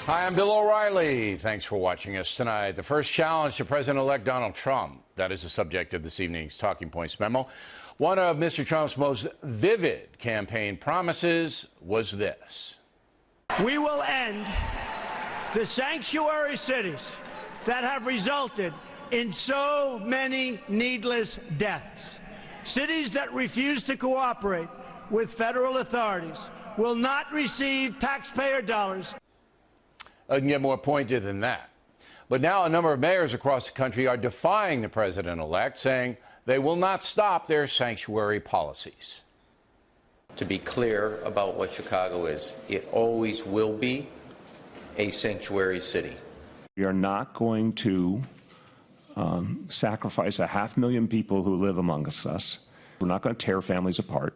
Hi, I'm Bill O'Reilly. Thanks for watching us tonight. The first challenge to President-elect Donald Trump. That is the subject of this evening's Talking Points memo. One of Mr. Trump's most vivid campaign promises was this. We will end the sanctuary cities that have resulted in so many needless deaths. Cities that refuse to cooperate with federal authorities will not receive taxpayer dollars. I can get more pointed than that. But now a number of mayors across the country are defying the president-elect, saying they will not stop their sanctuary policies. To be clear about what Chicago is, it always will be a sanctuary city. We are not going to sacrifice 500,000 people who live amongst us. We're not going to tear families apart.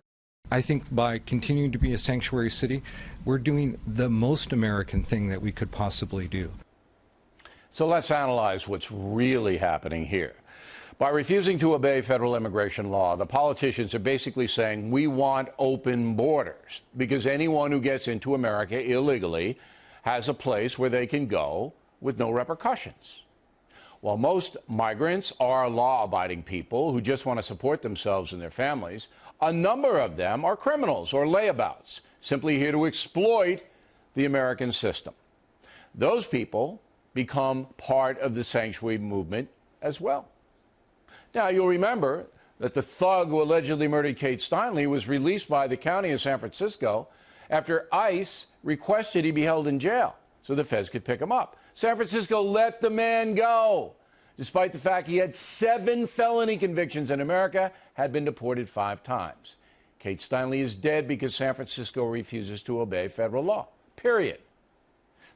I think by continuing to be a sanctuary city, we're doing the most American thing that we could possibly do. So let's analyze what's really happening here. By refusing to obey federal immigration law, the politicians are basically saying we want open borders because anyone who gets into America illegally has a place where they can go with no repercussions. While most migrants are law-abiding people who just want to support themselves and their families, a number of them are criminals or layabouts, simply here to exploit the American system. Those people become part of the sanctuary movement as well. Now, you'll remember that the thug who allegedly murdered Kate Steinle was released by the county of San Francisco after ICE requested he be held in jail so the feds could pick him up. San Francisco let the man go, despite the fact he had 7 felony convictions in America, had been deported 5 times. Kate Steinle is dead because San Francisco refuses to obey federal law, period.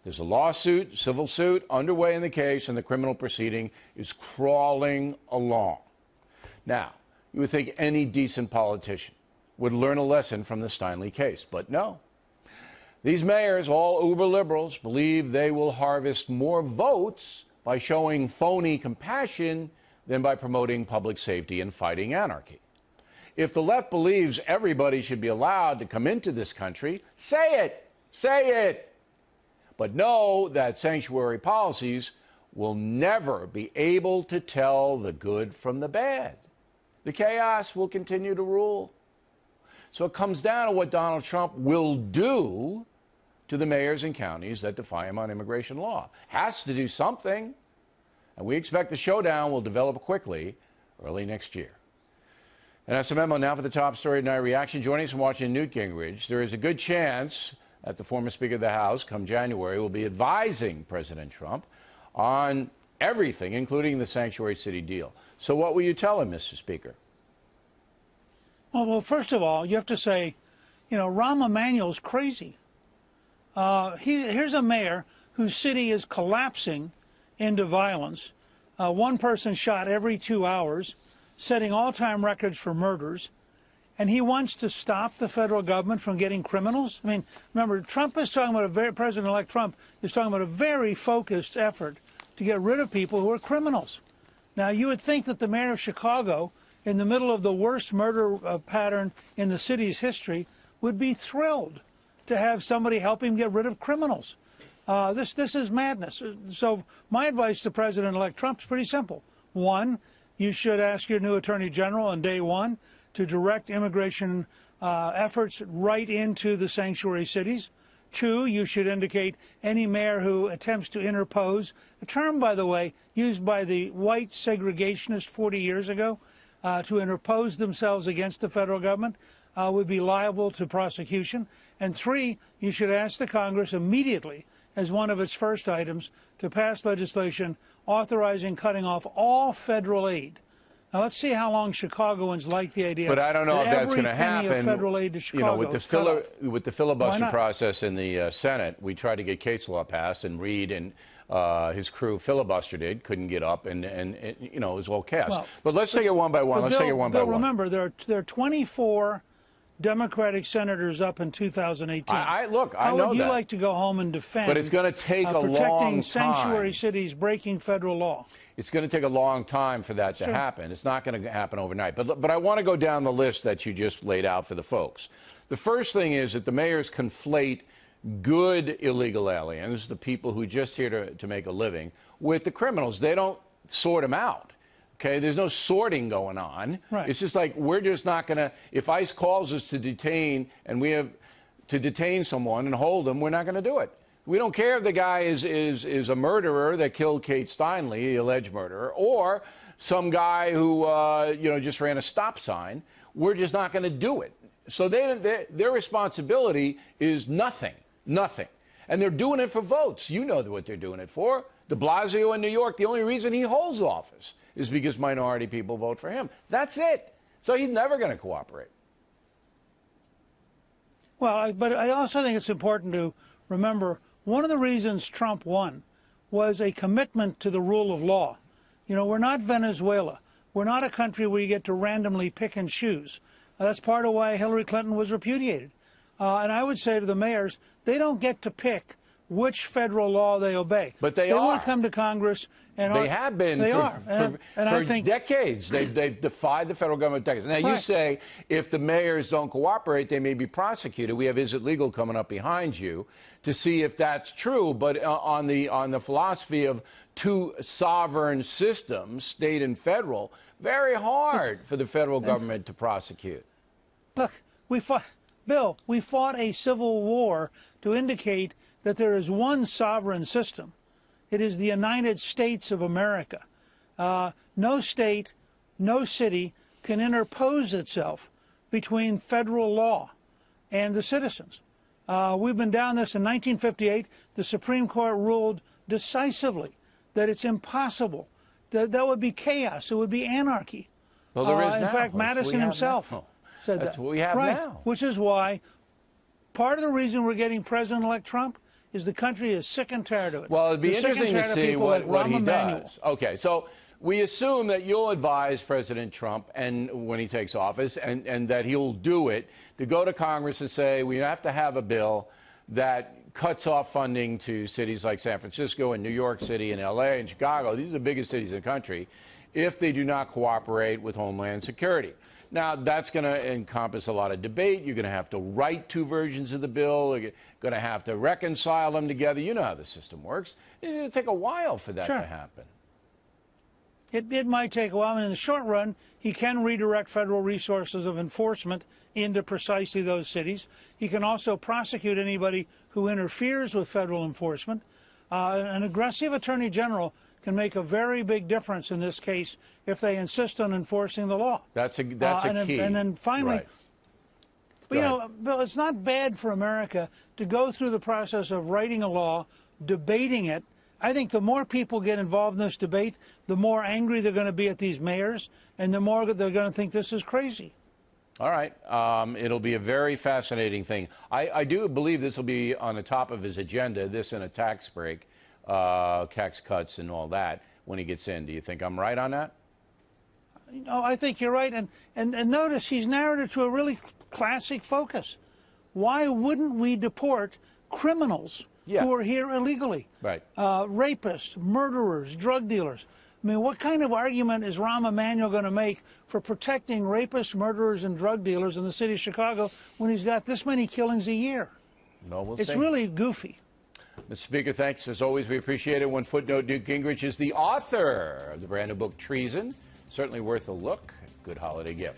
There's a lawsuit, civil suit, underway in the case, and the criminal proceeding is crawling along. Now, you would think any decent politician would learn a lesson from the Steinle case, but no. These mayors, all uber liberals, believe they will harvest more votes by showing phony compassion than by promoting public safety and fighting anarchy. If the left believes everybody should be allowed to come into this country, say it, say it. But know that sanctuary policies will never be able to tell the good from the bad. The chaos will continue to rule. So it comes down to what Donald Trump will do to the mayors and counties that defy him on immigration law. Has to do something. And we expect the showdown will develop quickly early next year. And that's the memo now for the top story tonight. Reaction joining us from Washington, Newt Gingrich. There is a good chance that the former Speaker of the House, come January, will be advising President Trump on everything, including the sanctuary city deal. So what will you tell him, Mr. Speaker? Well, first of all, you have to say, you know, Rahm Emanuel's crazy. Here's a mayor whose city is collapsing into violence. One person shot every 2 hours, setting all-time records for murders. And he wants to stop the federal government from getting criminals? I mean, remember, Trump is talking about President-elect Trump is talking about a very focused effort to get rid of people who are criminals. Now, you would think that the mayor of Chicago, in the middle of the worst murder pattern in the city's history, would be thrilled to have somebody help him get rid of criminals. This is madness. So my advice to President-elect Trump is pretty simple. 1, you should ask your new Attorney General on day 1 to direct immigration efforts right into the sanctuary cities. 2, you should indicate any mayor who attempts to interpose, a term, by the way, used by the white segregationists 40 years ago, to interpose themselves against the federal government, would be liable to prosecution. And 3, you should ask the Congress immediately, as one of its first items, to pass legislation authorizing cutting off all federal aid. Now, let's see how long Chicagoans like the idea. But I don't know if that's going to happen. Of federal aid to Chicago, you know, with the filibuster process in the Senate, we tried to get Kate's law passed, and Reid and his crew filibustered it, couldn't get up, and you know, it was all chaos. Well, but let's take it one by one. Let's take it one by one. Remember, there are 24 Democratic senators up in 2018. I know that. How would you like to go home and defend? But it's going to take a long time. Protecting sanctuary cities breaking federal law. It's going to take a long time for that to happen. It's not going to happen overnight. But I want to go down the list that you just laid out for the folks. The first thing is that the mayors conflate good illegal aliens, the people who are just here to make a living, with the criminals. They don't sort them out. Okay, there's no sorting going on. Right. It's just like we're just not going to, if ICE calls us to detain and we have to detain someone and hold them, we're not going to do it. We don't care if the guy is a murderer that killed Kate Steinle, the alleged murderer, or some guy who just ran a stop sign. We're just not going to do it. So their responsibility is nothing, nothing. And they're doing it for votes. You know what they're doing it for. De Blasio in New York, the only reason he holds office is because minority people vote for him. That's it. So he's never going to cooperate. Well, but I also think it's important to remember one of the reasons Trump won was a commitment to the rule of law. You know, we're not Venezuela. We're not a country where you get to randomly pick and choose. That's part of why Hillary Clinton was repudiated. And I would say to the mayors, they don't get to pick which federal law they obey. But they are. They want to come to Congress and they have been for decades. They've defied the federal government decades. Now you say if the mayors don't cooperate, they may be prosecuted. We have Is It Legal coming up behind you to see if that's true. But on the philosophy of two sovereign systems, state and federal, very hard for the federal government to prosecute. Look, Bill, we fought a civil war to indicate that there is one sovereign system. It is the United States of America. No state, no city can interpose itself between federal law and the citizens. We've been down this in 1958. The Supreme Court ruled decisively that it's impossible. That would be chaos. It would be anarchy. Well, there is now. In fact, Madison himself said that. That's what we have now. Which is why part of the reason we're getting President-elect Trump is the country is sick and tired of it. Well, it'd be interesting to see what he does. Okay, so we assume that you'll advise President Trump and when he takes office and that he'll do it to go to Congress and say we have to have a bill that cuts off funding to cities like San Francisco and New York City and L.A. and Chicago. These are the biggest cities in the country if they do not cooperate with Homeland Security. Now, that's going to encompass a lot of debate. You're going to have to write two versions of the bill. You're going to have to reconcile them together. You know how the system works. It's going to take a while for that to happen. It might take a while. And in the short run, he can redirect federal resources of enforcement into precisely those cities. He can also prosecute anybody who interferes with federal enforcement. An aggressive attorney general can make a very big difference in this case if they insist on enforcing the law. That's a key. And then finally, you know, Bill, it's not bad for America to go through the process of writing a law, debating it. I think the more people get involved in this debate, the more angry they're going to be at these mayors, and the more they're going to think this is crazy. All right. It'll be a very fascinating thing. I do believe this will be on the top of his agenda, this and a tax break, tax cuts and all that when he gets in. Do you think I'm right on that? No, I think you're right. And notice he's narrowed it to a really classic focus. Why wouldn't we deport criminals who are here illegally? Right. Rapists, murderers, drug dealers. I mean, what kind of argument is Rahm Emanuel going to make for protecting rapists, murderers, and drug dealers in the city of Chicago when he's got this many killings a year? No, we'll it's see. Really goofy. Mr. Speaker, thanks. As always, we appreciate it. One footnote, Newt Gingrich is the author of the brand new book, Treason. Certainly worth a look. Good holiday gift.